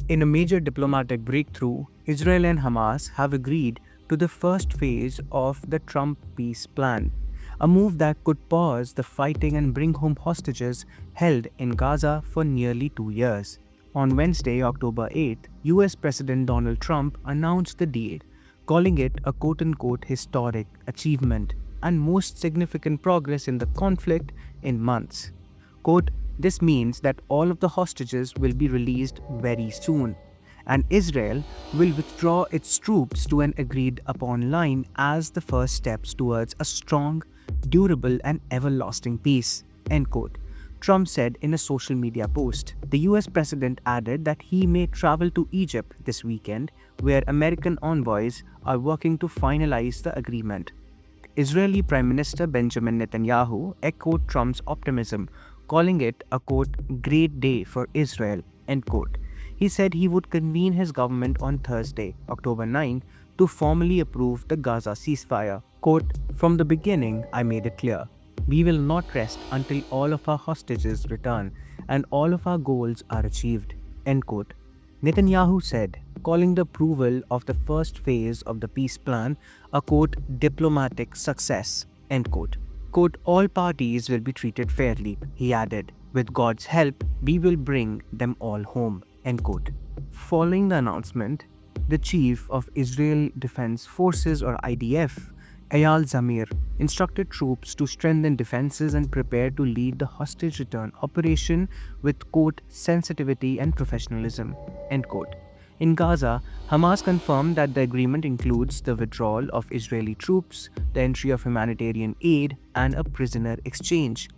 In a major diplomatic breakthrough, Israel and Hamas have agreed to the first phase of the Trump peace plan, a move that could pause the fighting and bring home hostages held in Gaza for nearly 2 years. On Wednesday, October 8th, US President Donald Trump announced the deal, calling it a quote-unquote historic achievement and most significant progress in the conflict in months. Quote, this means that all of the hostages will be released very soon, and Israel will withdraw its troops to an agreed upon line as the first steps towards a strong, durable, and everlasting peace. End quote. Trump said in a social media post. The US president added that he may travel to Egypt this weekend, where American envoys are working to finalize the agreement. Israeli Prime Minister Benjamin Netanyahu echoed Trump's optimism, calling it a quote, great day for Israel, end quote. He said he would convene his government on Thursday, October 9, to formally approve the Gaza ceasefire. Quote, from the beginning, I made it clear. We will not rest until all of our hostages return and all of our goals are achieved, end quote. Netanyahu said, calling the approval of the first phase of the peace plan a quote, diplomatic success, end quote. Quote, all parties will be treated fairly, he added. With God's help, we will bring them all home, end quote. Following the announcement, the chief of Israel Defense Forces or IDF, Eyal Zamir, instructed troops to strengthen defenses and prepare to lead the hostage return operation with quote, sensitivity and professionalism, end quote. In Gaza, Hamas confirmed that the agreement includes the withdrawal of Israeli troops, the entry of humanitarian aid, and a prisoner exchange.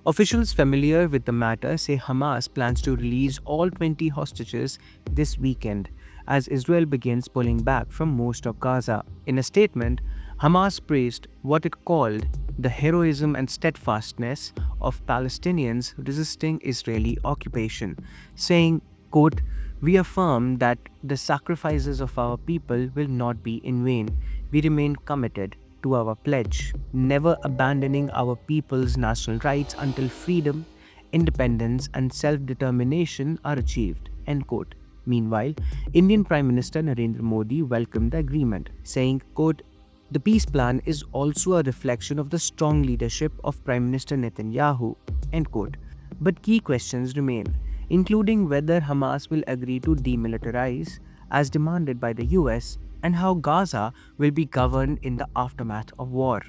Officials familiar with the matter say Hamas plans to release all 20 hostages this weekend as Israel begins pulling back from most of Gaza. In a statement, Hamas praised what it called the heroism and steadfastness of Palestinians resisting Israeli occupation, saying, quote, we affirm that the sacrifices of our people will not be in vain. We remain committed to our pledge, never abandoning our people's national rights until freedom, independence, and self-determination are achieved, end quote. Meanwhile, Indian Prime Minister Narendra Modi welcomed the agreement, saying, quote, the peace plan is also a reflection of the strong leadership of Prime Minister Netanyahu, end quote. But key questions remain, including whether Hamas will agree to demilitarize as demanded by the US and how Gaza will be governed in the aftermath of war.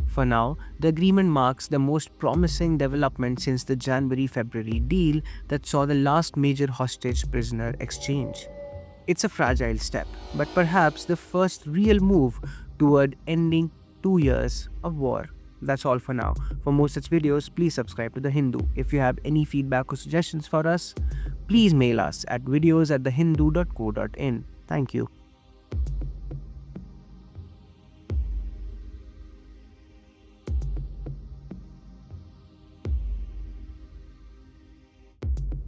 For now, the agreement marks the most promising development since the January-February deal that saw the last major hostage prisoner exchange. It's a fragile step, but perhaps the first real move toward ending 2 years of war. That's all for now. For more such videos, please subscribe to The Hindu. If you have any feedback or suggestions for us, please mail us at videos@thehindu.co.in. Thank you.